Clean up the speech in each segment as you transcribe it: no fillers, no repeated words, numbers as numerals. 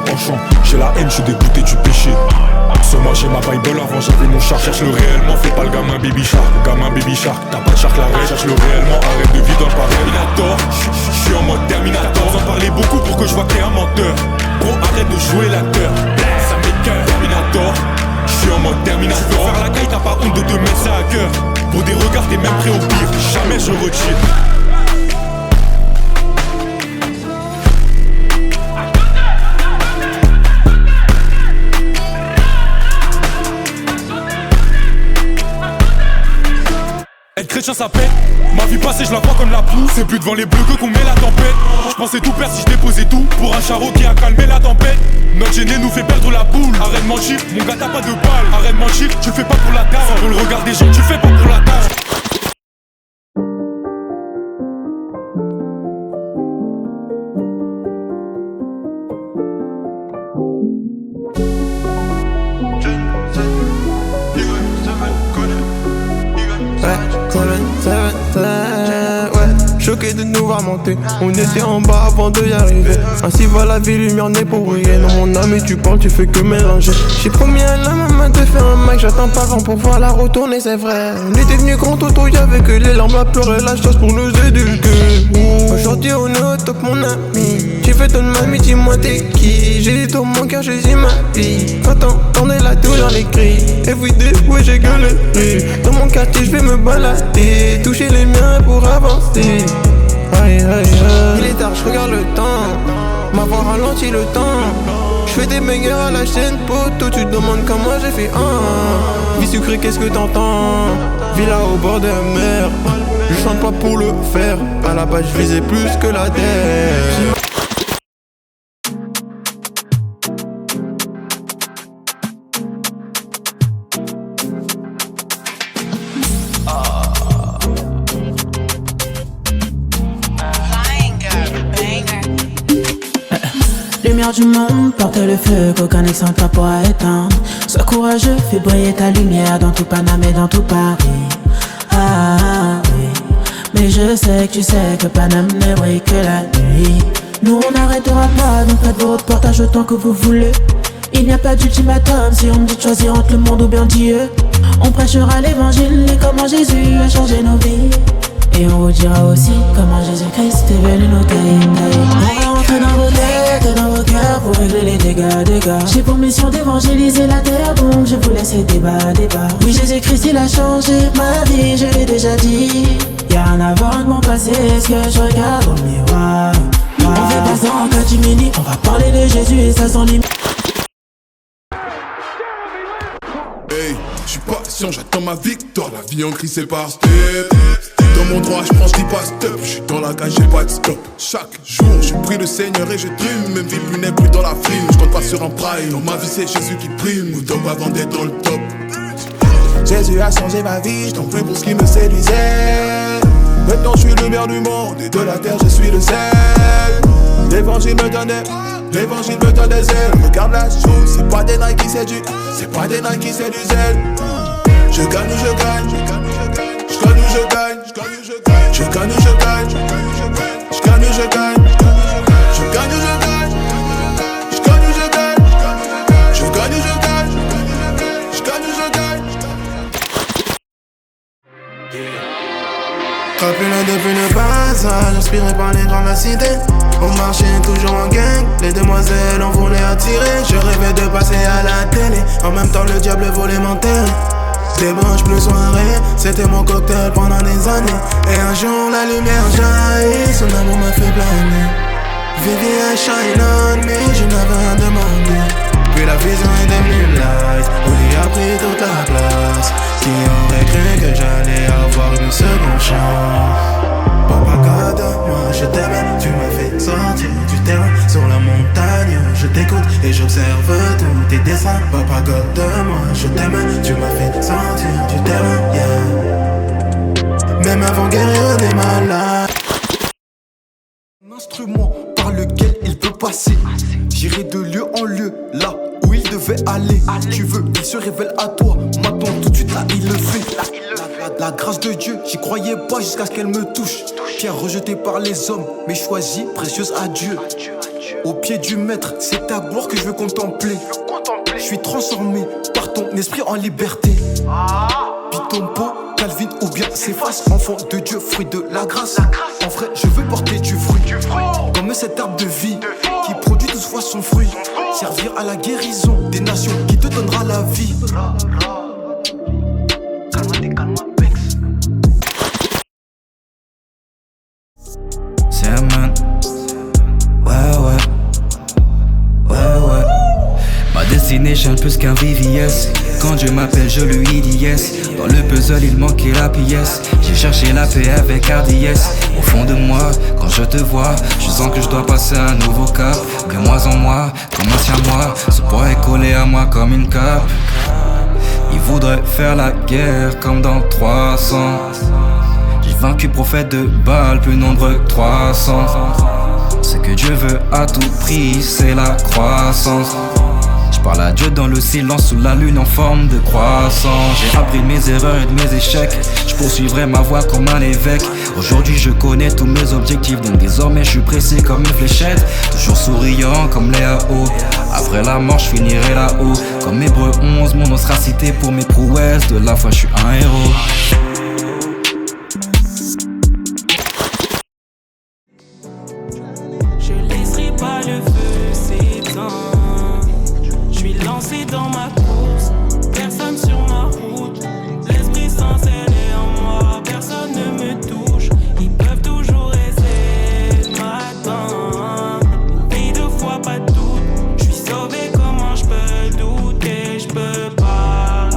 penchant. J'ai la haine, je suis dégoûté du péché. Sur moi j'ai ma Bible, avant j'avais mon char. Cherche le réellement, fais pas le gamin baby shark. Gamin baby shark, t'as pas de shark la raie. Cherche le réellement, arrête de vivre dans le Terminator. J'suis en mode Terminator. Vous en parlez beaucoup pour que je vois que t'es un menteur. Gros arrête de jouer l'acteur, ça m'écoeure. Terminator, j'suis en mode Terminator. Tu veux faire la caille, t'as pas honte de te mettre ça à cœur. Pour des regards t'es même prêt au pire, jamais je retire. Être chrétien ça paie, ma vie passée je la vois comme la boue. C'est plus devant les bleus que qu'on met la tempête. Je pensais tout perdre si je déposais tout pour un charreau qui a calmé la tempête. Notre gêné nous fait perdre la boule. Arrête de mentir, mon gars t'as pas de balle. Arrête de mentir, tu le fais pas pour la dalle. Sans pour le regard des gens, tu le fais pas pour la dalle. Choqué de nous voir monter, on était en bas avant de y arriver. Ainsi va la vie, lumière n'est pour briller. Non mon ami tu parles, tu fais que mélanger. J'ai promis à la maman de faire un mic, j'attends pas avant pour voir la retourner, c'est vrai. On était venu grand auto, y'avait que les larmes à pleurer, la chose pour nous éduquer. Aujourd'hui on est au top mon ami. J'ai fait ton mamie, dis-moi t'es qui. J'ai dit dans mon cœur, j'ai dit ma vie. Quand t'entendais la douleur, les cris. Everyday, ouais j'ai gueulé. Dans mon quartier je vais me balader, toucher les miens pour avancer. Aïe aïe aïe. Il est tard, je regarde le temps, ma voix ralentit le temps. Je fais des bangers à la chaîne poteau, tu te demandes comment j'ai fait un. Vie sucrée, qu'est-ce que t'entends? Villa au bord de la mer. Je chante pas pour le faire, à la base je visais plus que la terre. Lumière du monde, porte le feu qu'aucun exemple pourra éteindre. Sois courageux, fais briller ta lumière dans tout Paname et dans tout Paris. Ah oui, mais je sais que tu sais que Paname n'est vrai que la nuit. Nous on n'arrêtera pas, donc faites vos reportages autant que vous voulez. Il n'y a pas d'ultimatum si on me dit de choisir entre le monde ou bien Dieu. On prêchera l'évangile et comment Jésus a changé nos vies. Et on vous dira aussi comment Jésus-Christ est venu nous guérir. On va rentrer dans vos têtes, dans vos cœurs pour régler les dégâts. J'ai pour mission d'évangéliser la terre, donc je vous laisse débat. Oui, Jésus-Christ il a changé ma vie, je l'ai déjà dit. Y'a un avant de mon passé, ce que je regarde au miroir. On fait pas ça en catimini, on va parler de Jésus et ça sans limite. Hey, j'suis patient, j'attends ma victoire. La vie en crise c'est par step. Dans mon droit, j'prends, j'dis pas stop. J'suis dans la cage, j'ai pas de stop. Chaque jour, je prie le Seigneur et je trie. Même vie plus n'est plus dans la frime. J'compte pas sur un prime. Dans ma vie, c'est Jésus qui prime. Au top avant d'être dans le top. Jésus a changé ma vie, j't'en prie pour ce qui me séduisait. Maintenant, j'suis le maire du monde. Et de la terre, je suis le sel. L'évangile me donne des ailes. Regarde la chose, c'est pas des nains qui séduisent. C'est pas des nains qui séduisent. Je gagne ou je gagne. Je gagne ou je gagne. Je gagne ou je gagne. Je gagne ou je gagne. Je gagne ou je gagne. Je gagne ou je gagne. Je gagne ou je gagne. Je gagne ou je gagne. Rapide depuis le passage, inspiré par les grands de la cité. On marchait toujours en gang, les demoiselles en voulaient attirer. Je rêvais de passer à la télé, en même temps le diable volait mon terre. Débranche plus soirée, c'était mon cocktail pendant des années. Et un jour la lumière jaillit, son amour m'a fait planer. Vivi à shine on me, je n'avais rien demandé. Puis la vision est devenue light, on y a pris toute la place. Qui aurait cru que j'allais avoir une seconde chance? Papa God, moi je t'aime, tu m'as fait sortir du terrain. Sur la montagne, je t'écoute et j'observe tous tes dessins. Papa God, moi je t'aime, tu m'as fait sortir du terrain, yeah. Même avant guérir des malades. Un instrument par lequel il peut passer. J'irai de lieu en lieu, là où il devait aller. Tu veux, il se révèle à toi. Maintenant tout de suite là il le fait. La grâce de Dieu, j'y croyais pas jusqu'à ce qu'elle me touche. Pierre rejetée par les hommes, mais choisie, précieuse à Dieu. Au pied du maître, c'est ta gloire que je veux contempler. Je suis transformé par ton esprit en liberté. Pitompo, Calvin ou bien Céphas, enfant de Dieu, fruit de la grâce. En vrai, je veux porter du fruit, comme cet arbre de vie qui produit 12 fois son fruit. Servir à la guérison des nations qui te donnera la vie. Calma, Pex. C'est un man. Ouais. Ma destination plus qu'un VVS. Quand Dieu m'appelle, je lui dis yes. Dans le puzzle, il manquait la pièce. J'ai cherché la paix avec hardiesse. Au fond de moi, quand je te vois, je sens que je dois passer un nouveau cap. De moi en moi, comme ancien moi. Ce poids est collé à moi comme une cape. Il voudrait faire la guerre comme dans 300. J'ai vaincu prophète de Baal, plus nombreux que 300. Ce que Dieu veut à tout prix, c'est la croissance. Je parle à Dieu dans le silence sous la lune en forme de croissant. J'ai appris de mes erreurs et de mes échecs. Je poursuivrai ma voie comme un évêque. Aujourd'hui je connais tous mes objectifs, donc désormais je suis précis comme une fléchette. Toujours souriant comme Léa O. Après la mort je finirai là-haut. Comme Hébreux 11, mon nom sera cité pour mes prouesses. De la foi je suis un héros. Je laisserai pas le feu s'éteindre. Je suis lancé dans ma course, personne sur ma route. L'Esprit Saint est en moi, personne ne me touche. Ils peuvent toujours essayer de m'atteindre. Vie de foi, pas de doute. Je suis sauvé, comment je peux douter? Je peux pas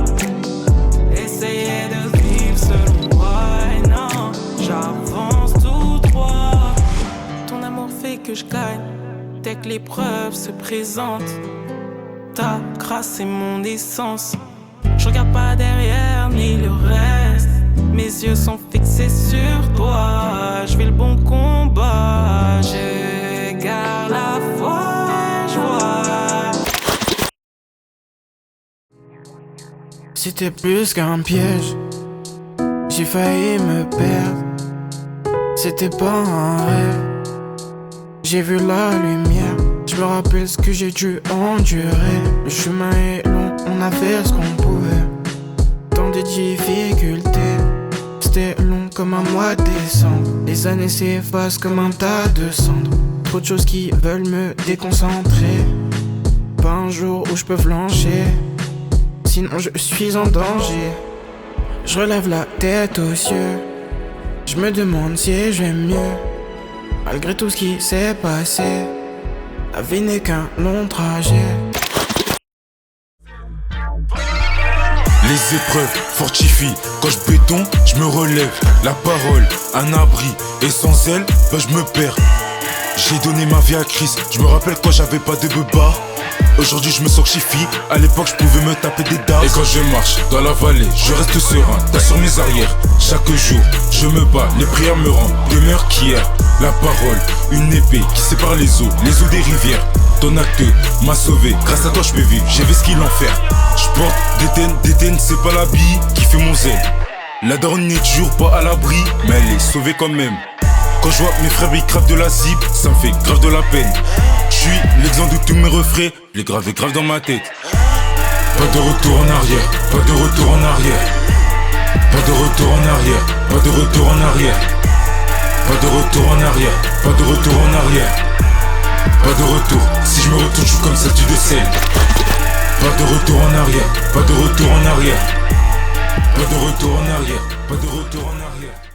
essayer de vivre selon moi. Non, j'avance tout droit. Ton amour fait que je gagne dès que l'épreuve se présente. Ta grâce est mon essence. Je regarde pas derrière ni le reste. Mes yeux sont fixés sur toi. Je fais le bon combat. Je garde la foi, je vois. C'était plus qu'un piège. J'ai failli me perdre. C'était pas un rêve. J'ai vu la lumière. Je me rappelle ce que j'ai dû endurer. Le chemin est long, on a fait ce qu'on pouvait. Tant de difficultés, c'était long comme un mois de décembre. Les années s'effacent comme un tas de cendres. Trop de choses qui veulent me déconcentrer. Pas un jour où je peux flancher, sinon je suis en danger. Je relève la tête aux cieux. Je me demande si je vais mieux. Malgré tout ce qui s'est passé, la vie n'est qu'un long trajet. Les épreuves fortifient. Quand je béton, je me relève. La parole, un abri. Et sans elle, je me perds. J'ai donné ma vie à Christ. Je me rappelle quand j'avais pas de beba. Aujourd'hui je me sanctifie. À l'époque je pouvais me taper des dards. Et quand je marche dans la vallée, je reste serein. T'as sur mes arrières. Chaque jour je me bats, les prières me rendent demeure qu'hier. La parole, une épée qui sépare les eaux des rivières. Ton acte m'a sauvé, grâce à toi je peux vivre. J'ai vu ce qu'il en fait. Je porte détaine, c'est pas la bille qui fait mon zèle. La daronne n'est toujours pas à l'abri, mais elle est sauvée quand même. Quand je vois mes frères ils cravent de la cible, ça me fait grave de la peine. Je suis l'exemple de tous mes refrains, les gravé grave dans ma tête. Pas de retour en arrière, pas de retour en arrière. Pas de retour en arrière, pas de retour en arrière. Pas de retour en arrière, pas de retour en arrière. Pas de retour, si je me retourne je suis comme ça tu décèles. Pas de retour en arrière, pas de retour en arrière. Pas de retour en arrière, pas de retour en arrière.